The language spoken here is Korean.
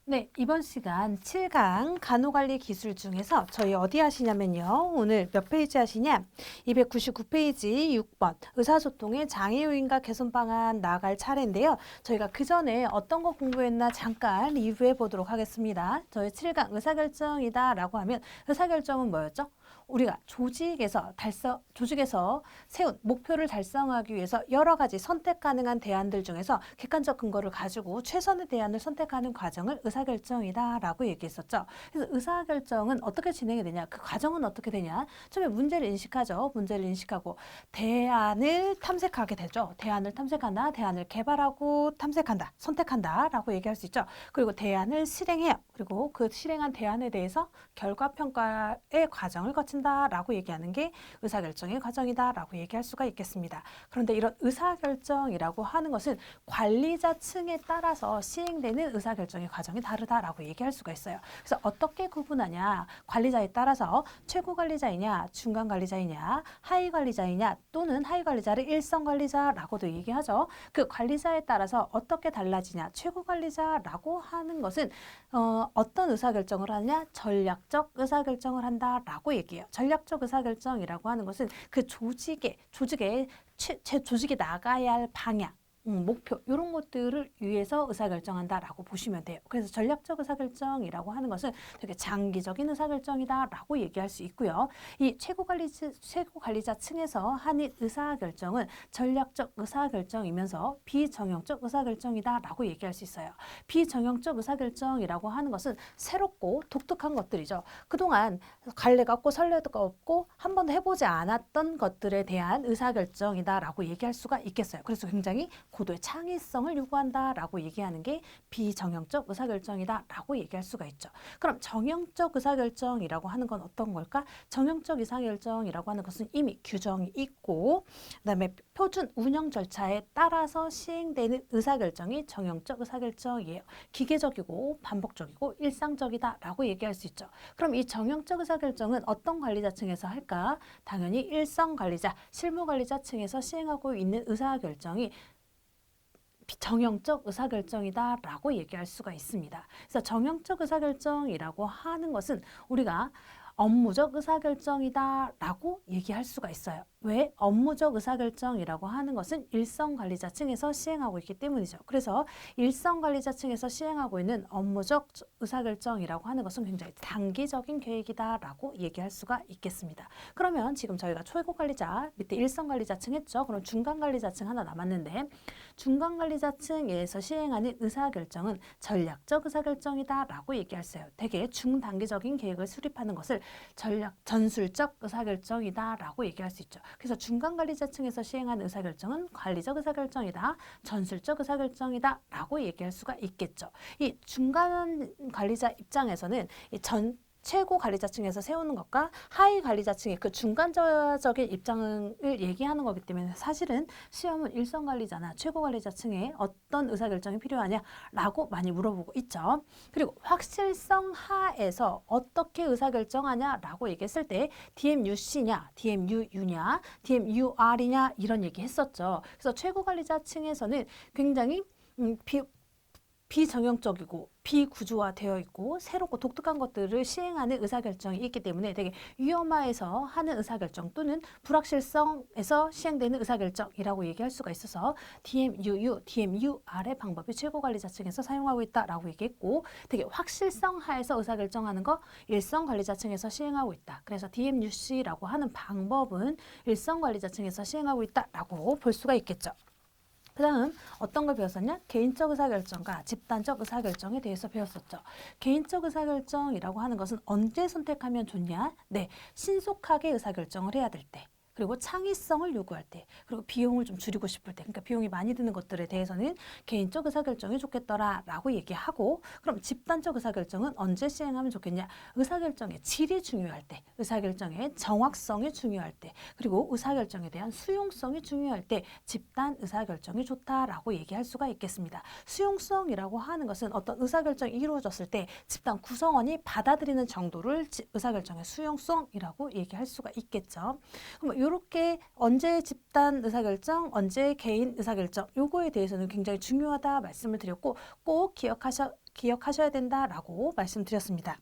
네, 이번 시간 7강 간호관리 기술 중에서 저희 어디 하시냐면요. 오늘 몇 페이지 하시냐? 299페이지 6번 의사소통의 장애 요인과 개선 방안 나아갈 차례인데요. 저희가 그 전에 어떤 거 공부했나 잠깐 리뷰해 보도록 하겠습니다. 저희 7강 의사결정이다 라고 하면 의사결정은 뭐였죠? 우리가 조직에서 세운 목표를 달성하기 위해서 여러 가지 선택 가능한 대안들 중에서 객관적 근거를 가지고 최선의 대안을 선택하는 과정을 의사결정이다라고 얘기했었죠. 그래서 의사결정은 어떻게 진행이 되냐? 그 과정은 어떻게 되냐? 처음에 문제를 인식하죠. 문제를 인식하고 대안을 탐색하게 되죠. 대안을 탐색한다, 대안을 개발하고 탐색한다, 선택한다라고 얘기할 수 있죠. 그리고 대안을 실행해요. 그리고 그 실행한 대안에 대해서 결과 평가의 과정을 거친다라고 얘기하는 게 의사결정의 과정이다라고 얘기할 수가 있겠습니다. 그런데 이런 의사결정이라고 하는 것은 관리자 층에 따라서 시행되는 의사결정의 과정이 다르다라고 얘기할 수가 있어요. 그래서 어떻게 구분하냐? 관리자에 따라서 최고 관리자이냐, 중간 관리자이냐, 하위 관리자이냐, 또는 하위 관리자를 일선 관리자라고도 얘기하죠. 그 관리자에 따라서 어떻게 달라지냐? 최고 관리자라고 하는 것은 어떤 의사결정을 하냐? 전략적 의사결정을 한다라고 얘기해요. 전략적 의사결정이라고 하는 것은 그 조직이 나가야 할 방향, 목표 이런 것들을 위해서 의사결정한다라고 보시면 돼요. 그래서 전략적 의사결정이라고 하는 것은 되게 장기적인 의사결정이다라고 얘기할 수 있고요. 이 최고 관리자 층에서 하는 의사결정은 전략적 의사결정이면서 비정형적 의사결정이다라고 얘기할 수 있어요. 비정형적 의사결정이라고 하는 것은 새롭고 독특한 것들이죠. 그동안 관례가 없고 선례가 없고 한 번도 해보지 않았던 것들에 대한 의사결정이다라고 얘기할 수가 있겠어요. 그래서 굉장히 고도의 창의성을 요구한다라고 얘기하는 게 비정형적 의사결정이다라고 얘기할 수가 있죠. 그럼 정형적 의사결정이라고 하는 건 어떤 걸까? 정형적 의사결정이라고 하는 것은 이미 규정이 있고 그다음에 표준 운영 절차에 따라서 시행되는 의사결정이 정형적 의사결정이에요. 기계적이고 반복적이고 일상적이다라고 얘기할 수 있죠. 그럼 이 정형적 의사결정은 어떤 관리자층에서 할까? 당연히 일선 관리자, 실무 관리자층에서 시행하고 있는 의사결정이 정형적 의사결정이다라고 얘기할 수가 있습니다. 그래서 정형적 의사결정이라고 하는 것은 우리가 업무적 의사결정이다라고 얘기할 수가 있어요. 왜? 업무적 의사결정이라고 하는 것은 일선 관리자층에서 시행하고 있기 때문이죠. 그래서 일선 관리자층에서 시행하고 있는 업무적 의사결정이라고 하는 것은 굉장히 단기적인 계획이다라고 얘기할 수가 있겠습니다. 그러면 지금 저희가 최고 관리자, 밑에 일선 관리자층 했죠. 그럼 중간 관리자층 하나 남았는데 중간 관리자층에서 시행하는 의사결정은 전략적 의사결정이다라고 얘기했어요. 되게 중단기적인 계획을 수립하는 것을 전술적 의사결정이다라고 얘기할 수 있죠. 그래서 중간 관리자층에서 시행하는 의사결정은 관리적 의사결정이다, 전술적 의사결정이다라고 얘기할 수가 있겠죠. 이 중간 관리자 입장에서는 최고 관리자층에서 세우는 것과 하위 관리자층의 그 중간적인 입장을 얘기하는 거기 때문에 사실은 시험은 일선 관리자나 최고 관리자층에 어떤 의사결정이 필요하냐라고 많이 물어보고 있죠. 그리고 확실성 하에서 어떻게 의사결정하냐라고 얘기했을 때 DMUC냐, DMUU냐, DMUR이냐 이런 얘기 했었죠. 그래서 최고 관리자층에서는 굉장히 비정형적이고 비구조화되어 있고 새롭고 독특한 것들을 시행하는 의사결정이 있기 때문에 되게 위험화해서 하는 의사결정 또는 불확실성에서 시행되는 의사결정이라고 얘기할 수가 있어서 DMUU, DMUR의 방법이 최고관리자층에서 사용하고 있다라고 얘기했고 되게 확실성 하에서 의사결정하는 거 일선 관리자층에서 시행하고 있다. 그래서 DMUC라고 하는 방법은 일선 관리자층에서 시행하고 있다라고 볼 수가 있겠죠. 그 다음 어떤 걸 배웠었냐? 개인적 의사결정과 집단적 의사결정에 대해서 배웠었죠. 개인적 의사결정이라고 하는 것은 언제 선택하면 좋냐? 네, 신속하게 의사결정을 해야 될 때. 그리고 창의성을 요구할 때, 그리고 비용을 좀 줄이고 싶을 때, 그러니까 비용이 많이 드는 것들에 대해서는 개인적 의사결정이 좋겠더라라고 얘기하고, 그럼 집단적 의사결정은 언제 시행하면 좋겠냐? 의사결정의 질이 중요할 때, 의사결정의 정확성이 중요할 때, 그리고 의사결정에 대한 수용성이 중요할 때 집단 의사결정이 좋다라고 얘기할 수가 있겠습니다. 수용성이라고 하는 것은 어떤 의사결정이 이루어졌을 때 집단 구성원이 받아들이는 정도를 의사결정의 수용성이라고 얘기할 수가 있겠죠. 그럼 이렇게 언제 집단 의사결정, 언제 개인 의사결정 요거에 대해서는 굉장히 중요하다 말씀을 드렸고 꼭 기억하셔야 된다라고 말씀드렸습니다.